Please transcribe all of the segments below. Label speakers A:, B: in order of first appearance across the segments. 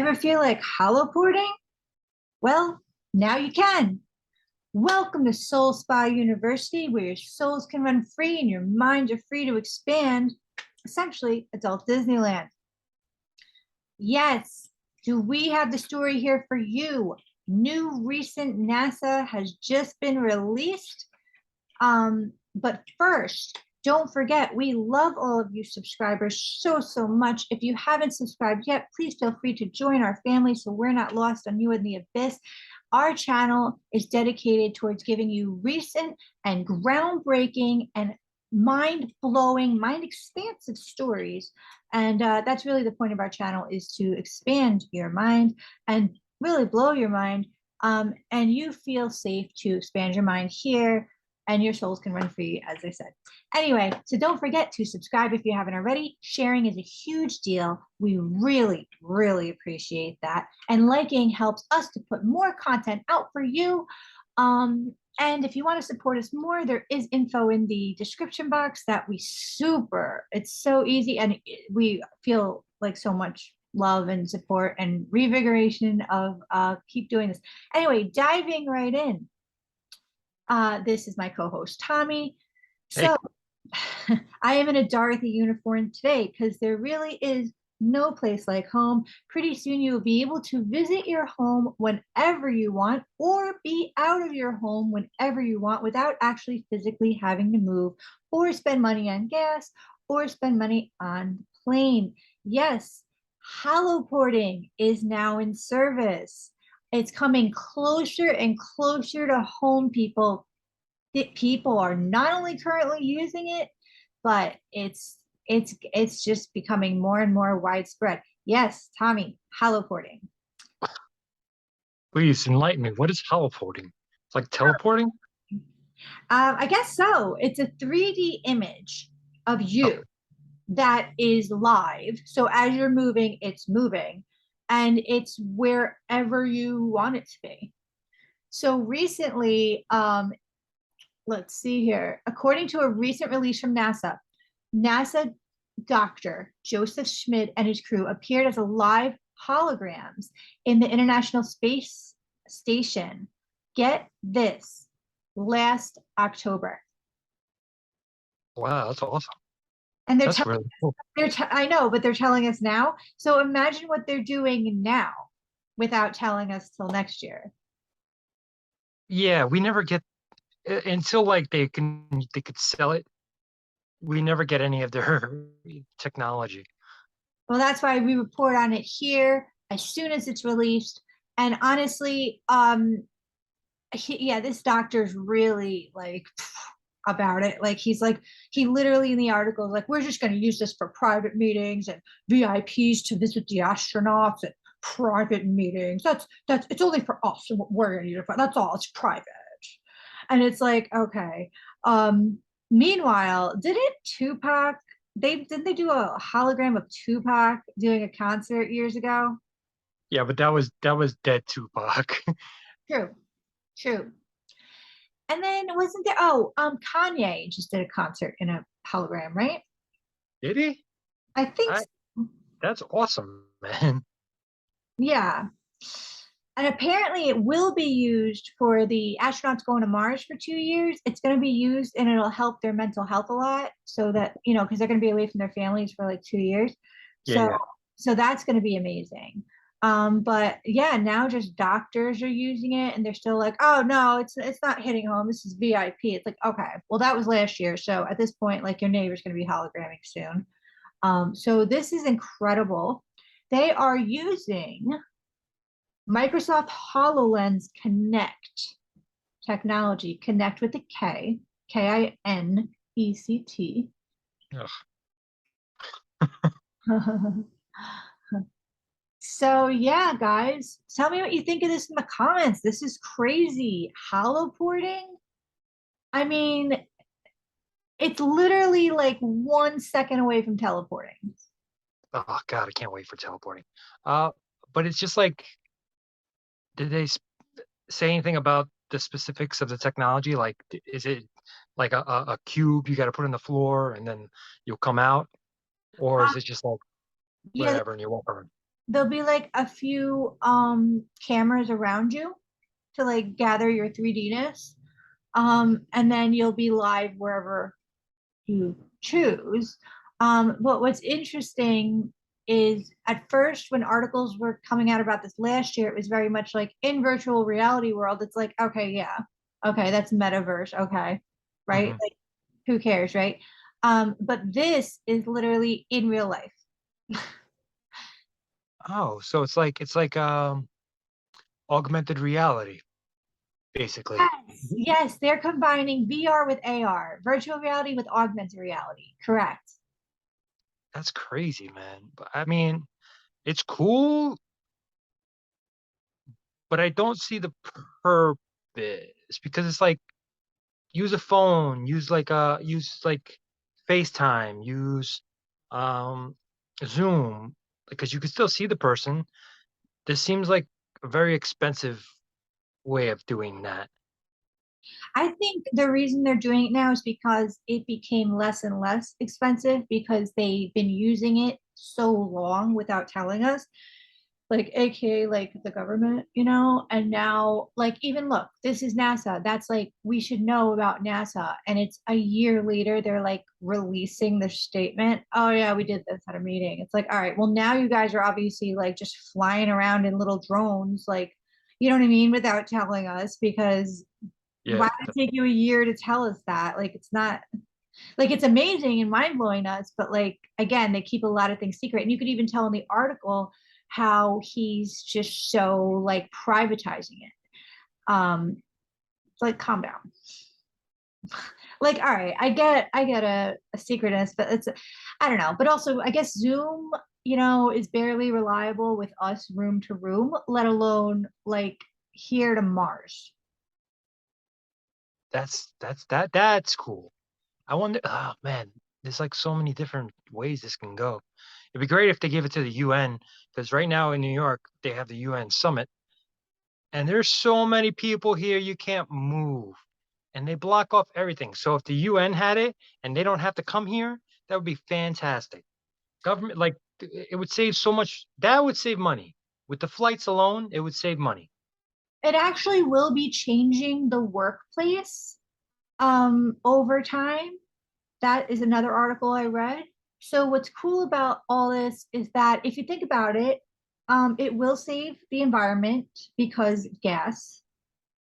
A: Ever feel like holoporting? Well, now you can. Welcome to Soul Spa University, where your souls can run free and your minds are free to expand. Essentially, adult Disneyland. Yes, do we have the story here for you? New recent NASA has just been released. But first, don't forget, we love all of you subscribers so much. If you haven't subscribed yet, please feel free to join our family so we're not lost on you in the abyss. Our channel is dedicated towards giving you recent and groundbreaking and mind-blowing, mind-expansive stories. And that's really the point of our channel, is to expand your mind and really blow your mind. And you feel safe to expand your mind here, and your souls can run free, as I said. Anyway, so don't forget to subscribe if you haven't already. Sharing is a huge deal. We really appreciate that. And liking helps us to put more content out for you. And if you want to support us more, there is info in the description box that it's so easy, and we feel like so much love and support and revigoration of keep doing this. Anyway, diving right in. This is my co-host, Tommy. So I am in a Dorothy uniform today because there really is no place like home. Pretty soon you will be able to visit your home whenever you want, or be out of your home whenever you want without actually physically having to move or spend money on gas or spend money on the plane. Yes, holoporting is now in service. It's coming closer and closer to home, people. People are not only currently using it, but it's just becoming more and more widespread. Yes, Tommy, holoporting.
B: Please enlighten me. What is holoporting? It's like teleporting?
A: I guess so. It's a 3D image of
B: Oh,
A: you that is live. So as you're moving, it's moving, and it's wherever you want it to be. So recently, let's see here. According to a recent release from NASA doctor Joseph Schmidt and his crew appeared as a live holograms in the International Space Station. Get this, last October.
B: wow, that's awesome.
A: And
B: That's really cool.
A: I know, but they're telling us now. So imagine what they're doing now without telling us till next year.
B: Yeah, we never get until like they could sell it. We never get any of their technology.
A: Well, that's why we report on it here as soon as it's released. And honestly, this doctor's really like about it. Like he literally in the article is like, we're just going to use this for private meetings and VIPs to visit the astronauts and private meetings. That's it's only for us and what we're going to use it for. That's all. It's private. And it's like, okay. Meanwhile, didn't Tupac, didn't they do a hologram of Tupac doing a concert years ago?
B: Yeah, but that was dead Tupac.
A: True, true. And then wasn't there? Kanye just did a concert in a hologram, right?
B: Did he?
A: I think
B: I
A: so.
B: That's awesome, man.
A: Yeah. And apparently it will be used for the astronauts going to Mars for 2 years. It's going to be used and it'll help their mental health a lot, so that, because they're going to be away from their families for like 2 years.
B: Yeah,
A: So
B: yeah.
A: so that's going to be amazing. But yeah, now just doctors are using it and they're still like, oh no, it's not hitting home. This is VIP. It's like, okay, well, that was last year. So at this point, like, your neighbor's going to be hologramming soon. So this is incredible. They are using Microsoft HoloLens Connect technology. Connect with a K, Kinect. So yeah, guys, tell me what you think of this in the comments. This is crazy. Holoporting? I mean, it's literally like 1 second away from teleporting.
B: Oh God, I can't wait for teleporting. Uh, but it's just like, did they say anything about the specifics of the technology? Like, is it like a cube you got to put on the floor and then you'll come out, or
A: Uh,
B: is it just like
A: yeah,
B: whatever and you walk around?
A: there'll be like a few cameras around you to like gather your 3Dness. And then you'll be live wherever you choose. But what's interesting is at first when articles were coming out about this last year, it was very much like in virtual reality world, it's like, okay, yeah, okay, that's metaverse, okay, right?
B: Hmm.
A: Like who cares, right? But this is literally in real life.
B: Oh, so it's like augmented reality, basically.
A: Yes, yes, they're combining VR with AR, virtual reality with augmented reality. Correct.
B: That's crazy, man. But I mean, it's cool, but I don't see the purpose because it's like use a phone, use like FaceTime, use um Zoom, because you can still see the person. This seems like a very expensive way of doing that.
A: I think the reason they're doing it now is because it became less and less expensive because they've been using it so long without telling us, like AKA like the government, and now like even look, this is NASA. That's like we should know about NASA. And it's a year later, they're like releasing the statement. Oh yeah, we did this at a meeting. It's like, all right, well, now you guys are obviously like just flying around in little drones, like you know what I mean, without telling us because
B: Yeah,
A: why did it take you a year to tell us that? Like, it's not like it's amazing and mind blowing us, but like, again, they keep a lot of things secret. And you could even tell in the article how he's just so like privatizing it. It's like, calm down. Like, all right, I get a secretness, but it's, I don't know. But also, I guess Zoom, is barely reliable with us room to room, let alone like here to Mars.
B: that's cool. I wonder, oh man, there's like so many different ways this can go. It'd be great if they gave it to the UN, because right now in New York they have the UN summit, and there's so many people here you can't move, and they block off everything. So if the UN had it and they don't have to come here, that would be fantastic. Government, like it would save so much. That would save money. With the flights alone, it would save money.
A: It actually will be changing the workplace over time. That is another article I read. So what's cool about all this is that if you think about it, it will save the environment because gas,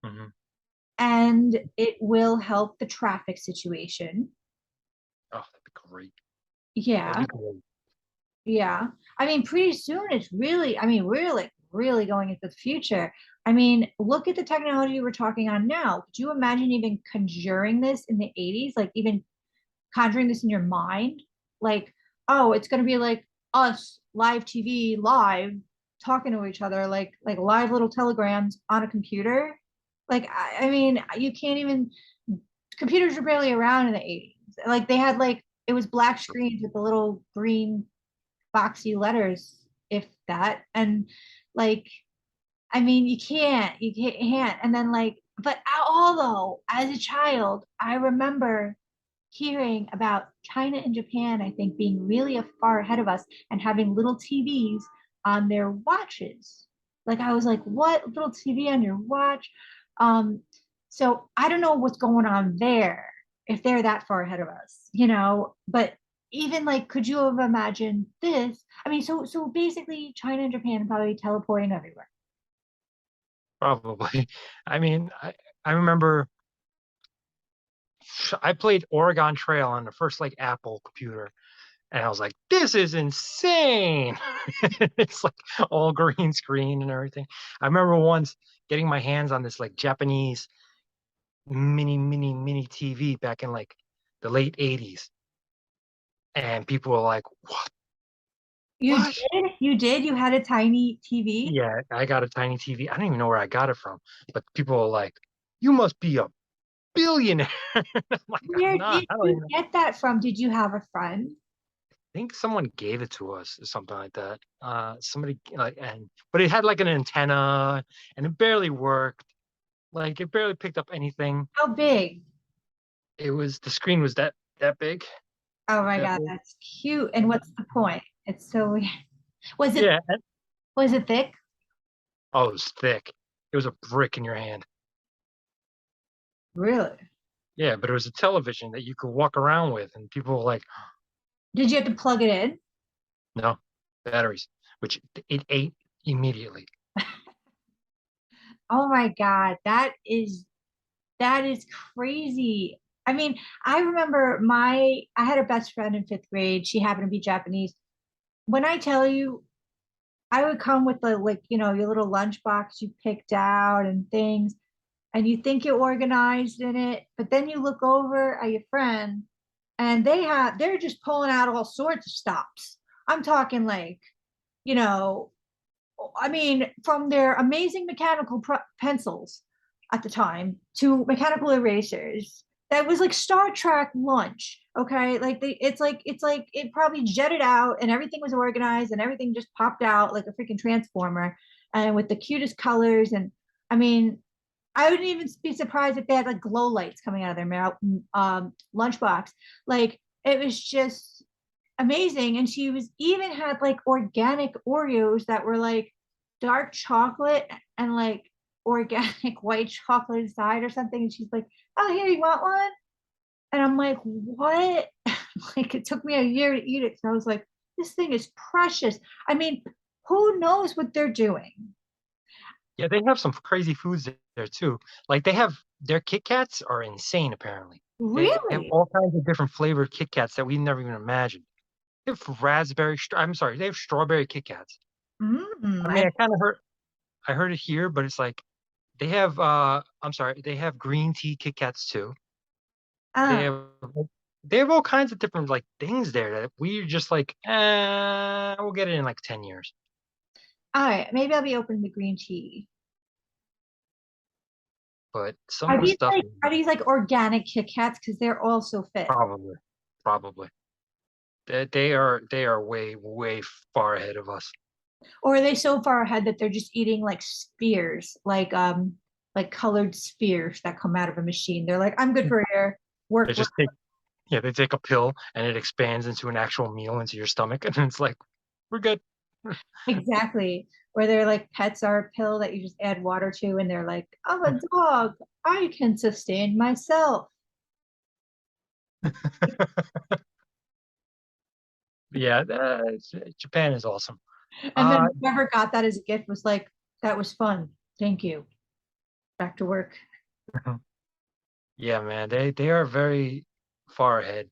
B: Hmm.
A: and it will help the traffic situation.
B: Oh, that'd be great. That'd
A: Yeah,
B: be great.
A: yeah. I mean, pretty soon it's really, I mean, we're like really going into the future. I mean, look at the technology we're talking on now. Could you imagine even conjuring this in the 80s? Like even conjuring this in your mind, like, oh, it's going to be like us live TV live talking to each other, like live little telegrams on a computer. Like, I mean, you can't even. Computers were barely around in the 80s. Like they had like it was black screens with the little green boxy letters, if that, and like I mean, you can't. And then like, but although as a child, I remember hearing about China and Japan, I think, being really far ahead of us and having little TVs on their watches. Like I was like, what little TV on your watch? Um, so I don't know what's going on there if they're that far ahead of us, But even like, could you have imagined this? I mean, so basically, China and Japan probably teleporting everywhere.
B: Probably. I mean, I remember I played Oregon Trail on the first like Apple computer, and I was like, this is insane. It's like all green screen and everything. I remember once getting my hands on this like Japanese mini TV back in like the late 80s. And people were like, what?
A: You
B: What?
A: did? You did? You had a tiny TV?
B: Yeah, I got a tiny TV. I don't even know where I got it from, but people were like, you must be a billionaire. I'm like, I'm
A: Where
B: not.
A: did
B: I don't
A: you
B: even
A: get that from? Did you have a friend?
B: think someone gave it to us or something like that. Somebody like, but it had like an antenna and it barely worked. Like it barely picked up anything.
A: How big?
B: The screen was that big,
A: Oh my
B: that
A: God,
B: big.
A: that's cute. And what's the point? It's so weird. Was it
B: Yeah,
A: Was it thick?
B: Oh, it was thick. It was a brick in your hand.
A: Really?
B: Yeah, but it was a television that you could walk around with, and people were like,
A: Did you have to plug it in?
B: no, batteries, which it ate immediately.
A: Oh my God, that is crazy. I mean, I remember I had a best friend in fifth grade. She happened to be Japanese. When I tell you, I would come with the like, your little lunchbox you picked out and things, and you think you're organized in it, but then you look over at your friend and they're just pulling out all sorts of stops. I'm talking like, you know, I mean, from their amazing mechanical pencils at the time to mechanical erasers. That was like Star Trek lunch. Okay, like it's like it probably jetted out and everything was organized and everything just popped out like a freaking transformer and with the cutest colors. And I mean, I wouldn't even be surprised if they had like glow lights coming out of their lunchbox. Like it was just amazing. And she was even had like organic Oreos that were like dark chocolate and like organic white chocolate inside or something. And she's like, "Oh, here, you want one?" And I'm like, "What?" Like it took me a year to eat it. So I was like, "This thing is precious." I mean, who knows what they're doing?
B: Yeah, they have some crazy foods there too. Like they have their Kit Kats are insane apparently. They have
A: Really?
B: all kinds of different flavored Kit Kats that we never even imagined. They have I'm sorry, they have strawberry Kit Kats. I mean,
A: I,
B: I heard it here, but it's like they have I'm sorry, they have green tea Kit Kats too. They
A: uh,
B: have they have all kinds of different like things there that we just like, we'll get it in like 10 years.
A: all right, maybe I'll be open to green tea.
B: But some of the stuff
A: Are these like organic Kit Kats? Because they're all so fit.
B: probably, probably. They are way, way far ahead of us.
A: Or are they so far ahead that they're just eating like spheres, like colored spheres that come out of a machine? They're like, I'm good for air.
B: They
A: Work.
B: just take Yeah, they take a pill and it expands into an actual meal into your stomach, and it's like, we're good.
A: Exactly. Or they're like pets are a pill that you just add water to, and they're like, I'm a dog. I can sustain myself.
B: Yeah, Japan is awesome.
A: And
B: Uh,
A: then whoever got that as a gift was like, that was fun. Thank you. Back to work.
B: yeah, man, they are very far ahead.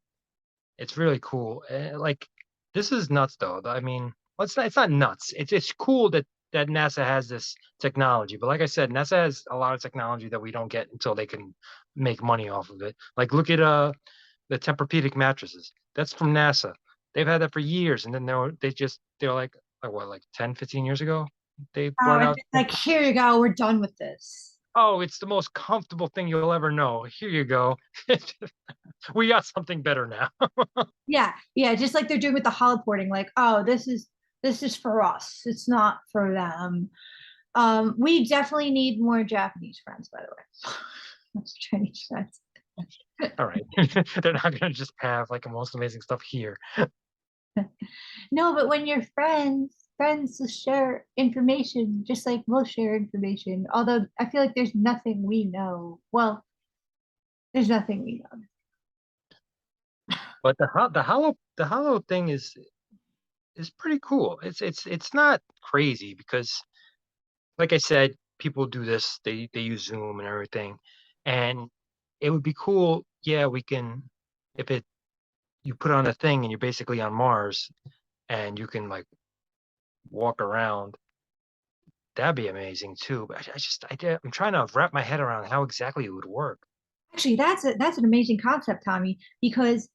B: It's really cool. Like this is nuts though. I mean, well, it's not nuts. It's cool that NASA has this technology. But like I said, NASA has a lot of technology that we don't get until they can make money off of it. Like look at the Tempur-Pedic mattresses. That's from NASA. They've had that for years, and then they're like what, like 10, 15 years ago, they brought
A: And
B: out,
A: it's like, here you go. We're done with this.
B: oh, it's the most comfortable thing you'll ever know. Here you go. We got something better now.
A: Yeah, yeah, just like they're doing with the holoporting, like, oh, this is for us. It's not for them. We definitely need more Japanese friends, by the way. That's Chinese friends.
B: All right. They're not gonna just have like the most amazing stuff here.
A: No, but when you're friends will share information just like we'll share information. Although I feel like there's nothing we know. Well, there's nothing we know.
B: But the hollow thing is pretty cool. It's not crazy because like I said, people do this. They use Zoom and everything. And it would be cool, yeah, we can if it you put on a thing and you're basically on Mars and you can like walk around. That'd be amazing too. But I'm trying to wrap my head around how exactly it would work.
A: Actually, that's an amazing concept, Tommy, because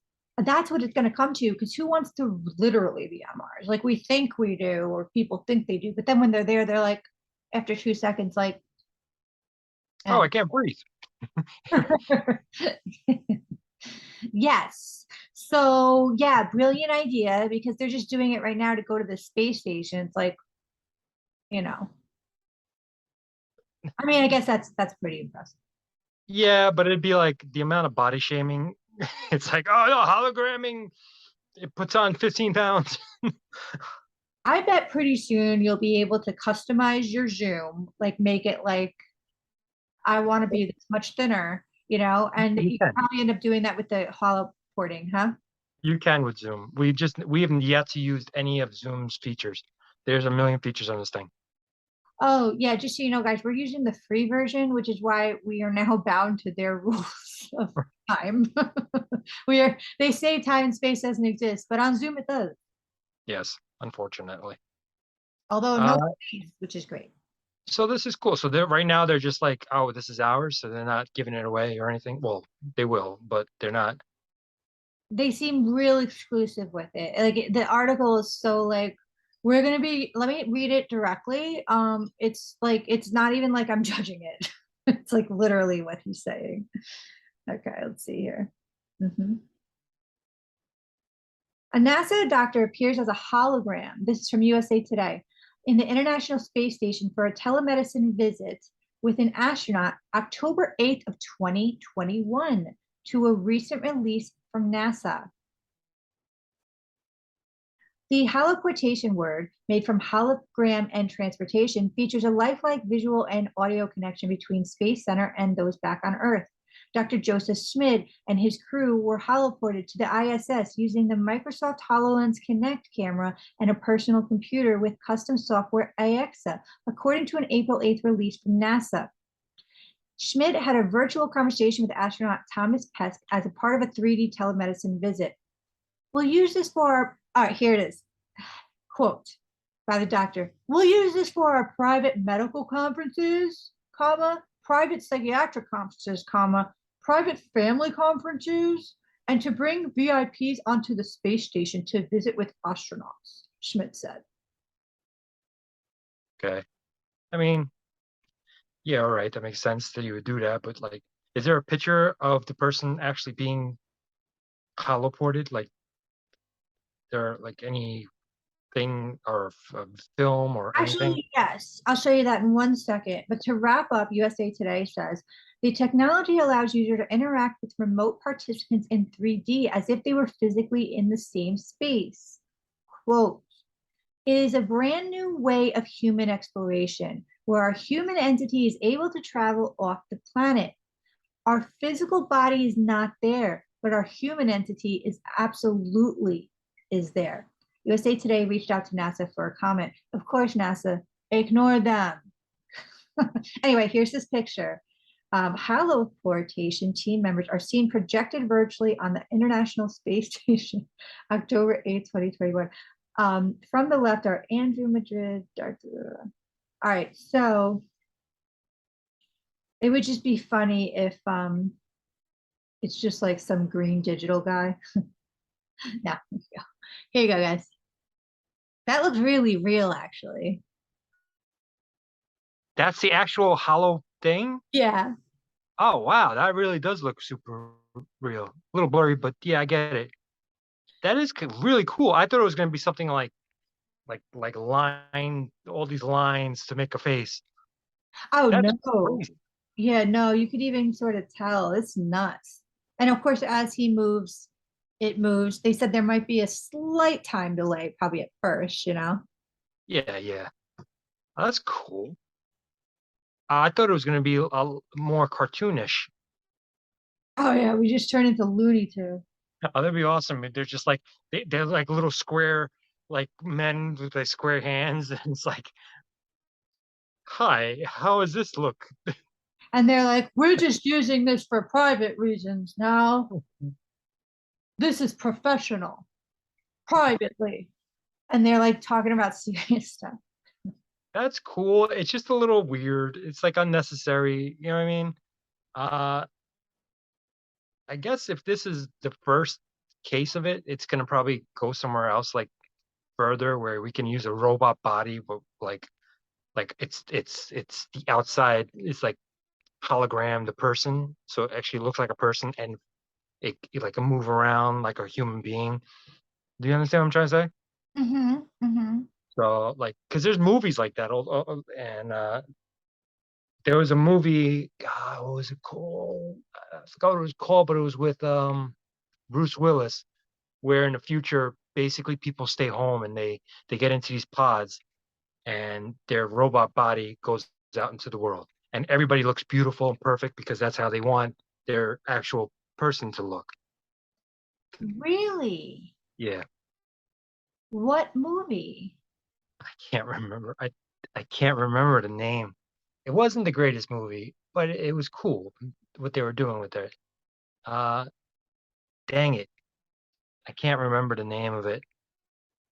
A: that's what it's going to come to. Because who wants to literally be on Mars? Like we think we do, or people think they do, but then when they're there, they're like, after 2 seconds, like,
B: Oh,
A: eh.
B: I can't breathe.
A: Yes. So yeah, brilliant idea because they're just doing it right now to go to the space station. It's like, you know, I mean, I guess that's pretty impressive.
B: Yeah, but it'd be like the amount of body shaming. It's like, oh no, hologramming, it puts on 15 pounds.
A: I bet pretty soon you'll be able to customize your Zoom, like make it like I want to be this much thinner, and
B: You
A: you
B: can.
A: probably end up doing that with the hollow porting, huh?
B: You can with Zoom. We haven't yet to use any of Zoom's features. There's a million features on this thing.
A: Oh, yeah, just so you know, guys, we're using the free version, which is why we are now bound to their rules of time. They say time and space doesn't exist, but on Zoom it does.
B: Yes, unfortunately.
A: Although no
B: Uh,
A: space, which is great.
B: so this is cool. So they're right now they're just like, oh, this is ours, so they're not giving it away or anything. Well, they will, but they're not.
A: They seem real exclusive with it. Like the article is so like we're gonna be. Let me read it directly. It's like it's not even like I'm judging it. It's like literally what he's saying. Okay, let's see here. Mhm. A NASA doctor appears as a hologram. This is from USA Today in the International Space Station for a telemedicine visit with an astronaut October 8th of 2021 to a recent release from NASA. The holoportation word, made from hologram and transportation, features a lifelike visual and audio connection between Space Center and those back on Earth. Dr. Joseph Schmid and his crew were holoported to the ISS using the Microsoft HoloLens Connect camera and a personal computer with custom software AXA, according to an April 8th release from NASA. Schmidt had a virtual conversation with astronaut Thomas Pesk as a part of a 3D telemedicine visit. We'll use this for all right, here it is. Quote by the doctor. We'll use this for our private medical conferences, comma, private psychiatric conferences, comma, private family conferences, and to bring VIPs onto the space station to visit with astronauts, Schmidt said.
B: Okay. I mean, yeah, all right, that makes sense that you would do that, but like, is there a picture of the person actually being holoported? Like, there like anything or film or anything?
A: Actually, yes, I'll show you that in 1 second. But to wrap up, USA Today says the technology allows users to interact with remote participants in 3D as if they were physically in the same space. Quote, it is a brand new way of human exploration where our human entity is able to travel off the planet. Our physical body is not there, but our human entity is absolutely is there. USA Today reached out to NASA for a comment. Of course, NASA ignored them. Anyway, here's this picture. Haloportation team members are seen projected virtually on the International Space Station, October 8th, 2021. From the left are Andrew Madrid. All right, so it would just be funny if it's just like some green digital guy. No, here you go, guys. That looks really real, actually.
B: That's the actual hollow thing?
A: Yeah.
B: Oh wow, that really does look super real. A little blurry, but yeah, I get it. That is really cool. I thought it was going to be something like line all these lines to make a face.
A: Oh
B: That's
A: no.
B: crazy.
A: Yeah, no, you could even sort of tell. It's nuts. And of course, as he moves, it moves. They said there might be a slight time delay, probably at first.
B: Yeah, yeah. Oh, that's cool. I thought it was going to be more cartoonish.
A: Oh yeah, we just turned into Looney Tunes.
B: Oh, that'd be awesome. They're just like they're like little square like men with like square hands, and it's like, hi, how does this look?
A: And they're like, we're just using this for private reasons now. This is professional, privately. And they're like talking about serious stuff.
B: That's cool. It's just a little weird. It's like unnecessary. You know what I mean? Uh, I guess if this is the first case of it, it's gonna probably go somewhere else, like further, where we can use a robot body, but like it's the outside is like hologram the person, so it actually looks like a person, and it like can move around like a human being. Do you understand what I'm trying to say?
A: Mm-hmm, mm-hmm.
B: So like, because there's movies like that, and there was a movie. God, what was it called? I forgot what it was called, but it was with Bruce Willis, where in the future basically people stay home and they get into these pods and their robot body goes out into the world and everybody looks beautiful and perfect because that's how they want their actual person to look.
A: Really?
B: Yeah,
A: What movie?
B: I can't remember. I can't remember the name. It wasn't the greatest movie, but it was cool what they were doing with it. Uh, dang it, I can't remember the name of it.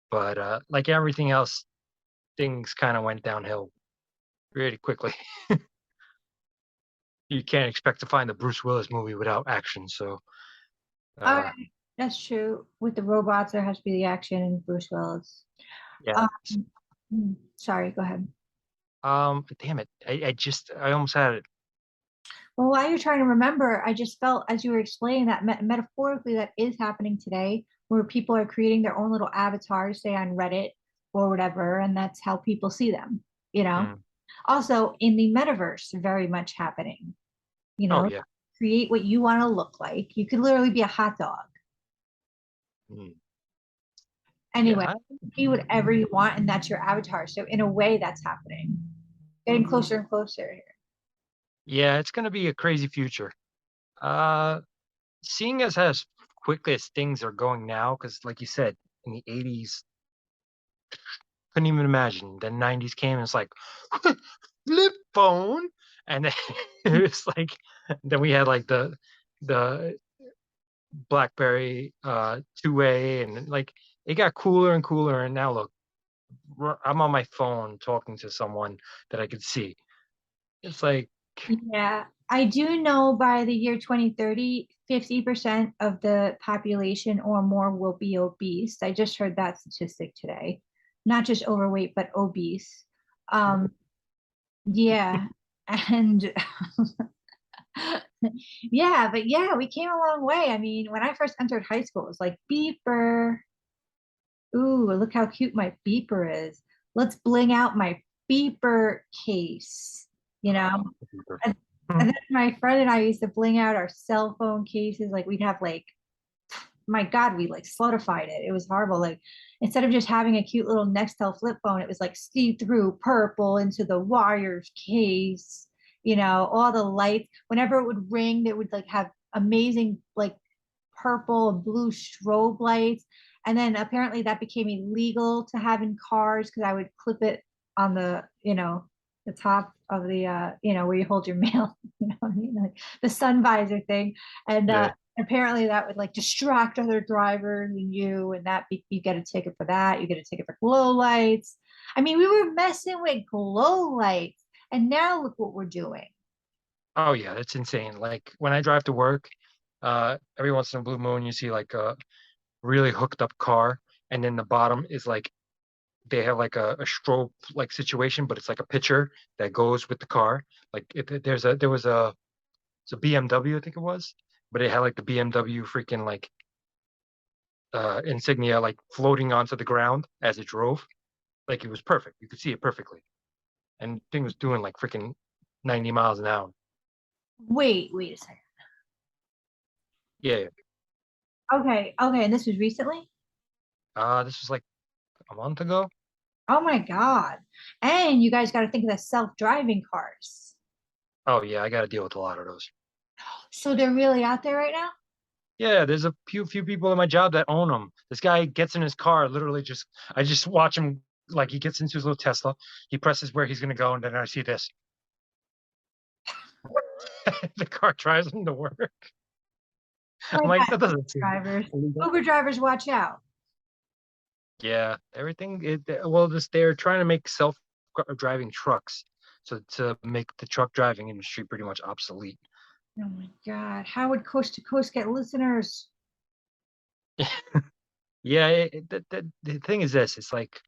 B: But like everything else, things kind of went downhill really quickly. You can't expect to find a Bruce Willis movie without action. So
A: All
B: uh,
A: right, that's true. With the robots, there has to be the action and Bruce Willis.
B: yeah.
A: Um, Sorry, go ahead.
B: Damn it, I almost had it.
A: Well, while you're trying to remember, I just felt as you were explaining that metaphorically that is happening today, where people are creating their own little avatars, say on Reddit or whatever, and that's how people see them, you know?
B: Mm.
A: Also, in the metaverse, very much happening, you
B: Oh
A: know?
B: yeah.
A: Create what you want to look like. You could literally be a hot dog.
B: Mm.
A: Anyway,
B: Yeah.
A: be whatever you want, and that's your avatar. So, in a way, that's happening. Getting closer and closer here.
B: Yeah, it's gonna be a crazy future. Uh, Seeing as quickly as things are going now, because like you said, in the '80s, couldn't even imagine. Then '90s came and it's like flip phone, and then it was like, then we had like the BlackBerry 2A, and like it got cooler and cooler. And now look, I'm on my phone talking to someone that I could see. It's like,
A: Yeah, I do know by the year 2030, 50% of the population or more will be obese. I just heard that statistic today. Not just overweight, but obese. Um, yeah. And yeah, but yeah, we came a long way. I mean, when I first entered high school, it was like beeper. Ooh, look how cute my beeper is. Let's bling out my beeper case, you know? And, and then my friend and I used to bling out our cell phone cases. Like we'd have like, my God, we like solidified it. It was horrible. Like instead of just having a cute little Nextel flip phone, it was like see-through purple into the wires case, all the lights. Whenever it would ring, it would like have amazing like purple and blue strobe lights. And then apparently that became illegal to have in cars because I would clip it on the top of the where you hold your mail, what I mean? Like the sun visor thing. And
B: yeah.
A: apparently that would like distract other drivers and you get a ticket for that. You get a ticket for glow lights. I mean, we were messing with glow lights, and now look what we're doing.
B: Oh yeah, it's insane. Like when I drive to work, every once in a blue moon you see like a really hooked up car, and then the bottom is like they have like a strobe like situation, but it's like a picture that goes with the car. Like there was a it's a BMW, I think it was, but it had like the BMW freaking like insignia like floating onto the ground as it drove. Like it was perfect. You could see it perfectly. And the thing was doing like freaking 90 miles an hour.
A: Wait a second.
B: Yeah, yeah.
A: Okay, and this was recently?
B: This was like a month ago.
A: Oh my God. And you guys got to think of the self-driving cars.
B: Oh yeah, I got to deal with a lot of those.
A: So they're really out there right now?
B: Yeah, there's a few people in my job that own them. This guy gets in his car, literally just I just watch him like he gets into his little Tesla, he presses where he's gonna go, and then I see this. The car drives him to work.
A: Oh
B: I'm
A: my
B: like,
A: God,
B: that doesn't seem
A: drivers.
B: illegal.
A: Uber drivers, watch out.
B: Yeah, everything. Well, they're trying to make self-driving trucks, so to make the truck driving industry pretty much obsolete.
A: Oh my God. How would Coast to Coast get listeners?
B: Yeah, the thing is this: it's like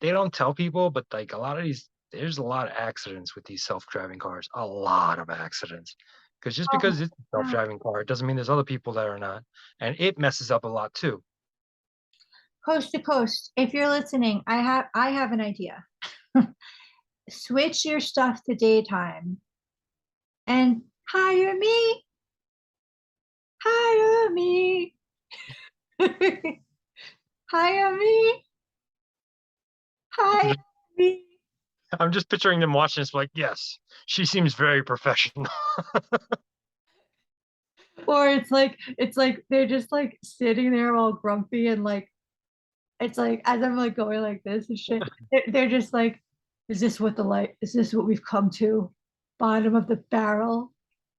B: they don't tell people, but like a lot of these, there's a lot of accidents with these self-driving cars. A lot of accidents. Because just
A: Oh
B: because it's a
A: my God.
B: self-driving car, it doesn't mean there's other people that are not, and it messes up a lot too.
A: Coast to Coast, if you're listening, I have an idea. Switch your stuff to daytime and hire me. Hire me. Hi, Abby.
B: I'm
A: Hi,
B: just,
A: Abby.
B: I'm just picturing them watching this like, yes, she seems very professional.
A: Or it's like they're just like sitting there all grumpy and like it's like as I'm like going like this and shit, they're just like, is this what the light? Is this what we've come to? Bottom of the barrel?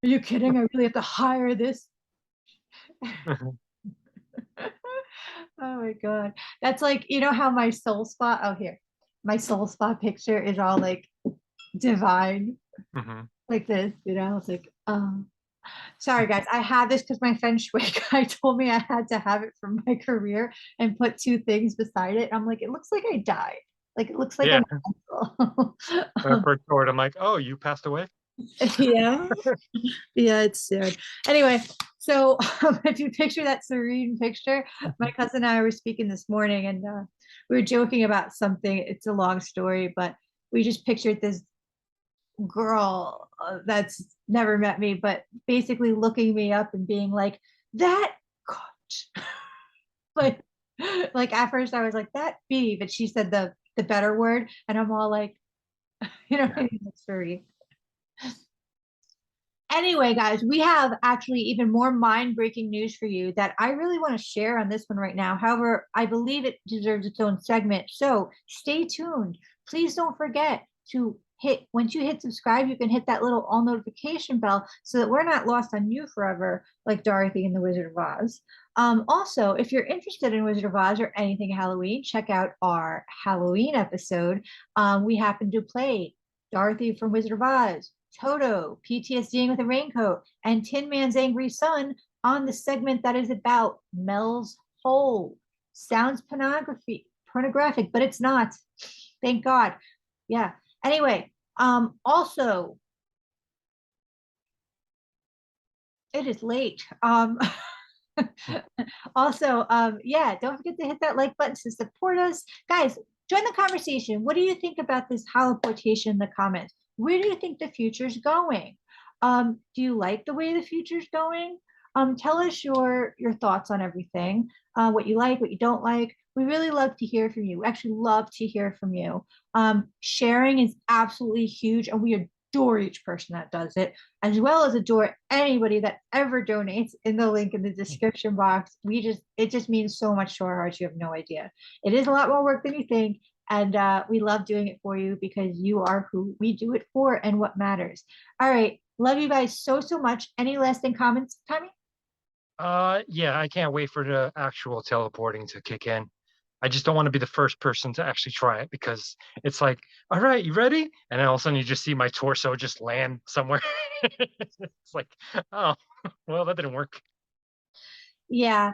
A: Are you kidding? I really have to hire this. Oh my God. That's like, you know how my soul spot, oh here, my soul spot picture is all like divine,
B: Hmm.
A: like this, you know? It's like, sorry guys, I have this because my feng shui guy told me I had to have it for my career and put two things beside it. I'm like, it looks like I died. Like it looks like
B: Yeah.
A: I'm
B: For short, I'm like, oh, you passed away?
A: yeah. Yeah, it's sad. Anyway, so if you picture that serene picture, my cousin and I were speaking this morning and we were joking about something. It's a long story, but we just pictured this girl that's never met me, but basically looking me up and being like, that coach. like, like at first I was like, that bee, but she said the better word. And I'm all like, you know,
B: Yeah.
A: it's very anyway, guys, we have actually even more mind breaking news for you that I really want to share on this one right now. However, I believe it deserves its own segment. So stay tuned. Please don't forget to hit, once you hit subscribe, you can hit that little all notification bell so that we're not lost on you forever, like Dorothy in the Wizard of Oz. Also, if you're interested in Wizard of Oz or anything Halloween, check out our Halloween episode. We happen to play Dorothy from Wizard of Oz, Toto, PTSDing with a raincoat, and Tin Man's angry son on the segment that is about Mel's hole. Sounds pornographic, but it's not. Thank God. Yeah. Anyway, also it is late. Also, yeah, don't forget to hit that like button to support us. Guys, join the conversation. What do you think about this holoportation in the comments? Where do you think the future's going? Do you like the way the future's going? Tell us your thoughts on everything, what you like, what you don't like. We really love to hear from you. We actually love to hear from you. Sharing is absolutely huge, and we adore each person that does it, as well as adore anybody that ever donates in the link in the description box. It just means so much to our hearts. You have no idea. It is a lot more work than you think. And we love doing it for you because you are who we do it for and what matters. All right. Love you guys so, so much. Any lasting comments, Tommy?
B: Yeah, I can't wait for the actual teleporting to kick in. I just don't want to be the first person to actually try it because it's like, all right, you ready? And then all of a sudden you just see my torso just land somewhere. It's like, oh, well, that didn't work.
A: Yeah.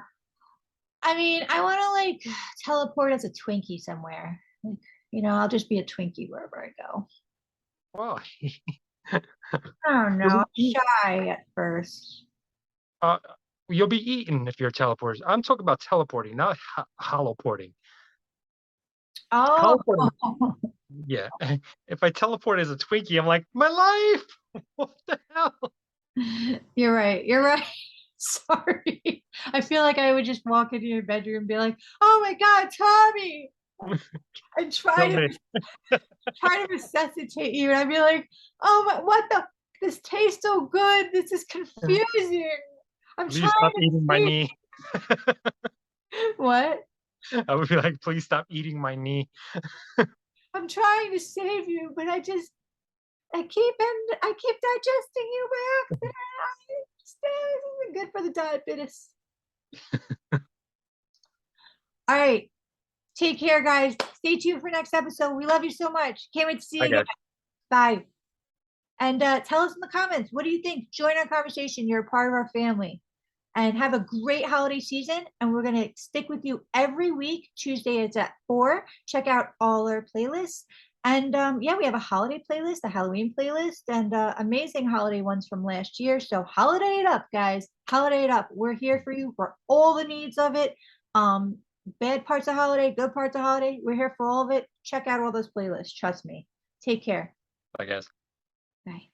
A: I mean, I want to like teleport as a Twinkie somewhere. Like, I'll just be a Twinkie wherever I go.
B: Well,
A: I don't know. I'm shy at first.
B: uh, you'll be eaten if you're teleporters. I'm talking about teleporting, not holoporting.
A: Oh,
B: Holoporting, yeah. If I teleport as a Twinkie, I'm like, my life. What the hell?
A: you're right. You're right. Sorry. I feel like I would just walk into your bedroom and be like, "Oh my God, Tommy!" and
B: Kill me.
A: try to resuscitate you, and I'd be like, "Oh my, what the? This tastes so good. This is confusing. I'm
B: Please
A: trying
B: stop
A: to
B: eating my
A: sleep."
B: knee.
A: What?
B: I would be like, please stop eating my knee.
A: I'm trying to save you, but I keep digesting you by accident. This isn't good for the diabetes. All right. Take care, guys. Stay tuned for next episode. We love you so much. Can't wait to see you
B: I
A: again.
B: guess.
A: Bye. And tell us in the comments, what do you think? Join our conversation. You're a part of our family. And have a great holiday season. And we're going to stick with you every week. Tuesday is at 4. Check out all our playlists. And yeah, we have a holiday playlist, a Halloween playlist, and amazing holiday ones from last year. So holiday it up, guys. Holiday it up. We're here for you for all the needs of it. Um, Bad parts of holiday, good parts of holiday. We're here for all of it. Check out all those playlists. Trust me. Take care.
B: I guess.
A: Bye.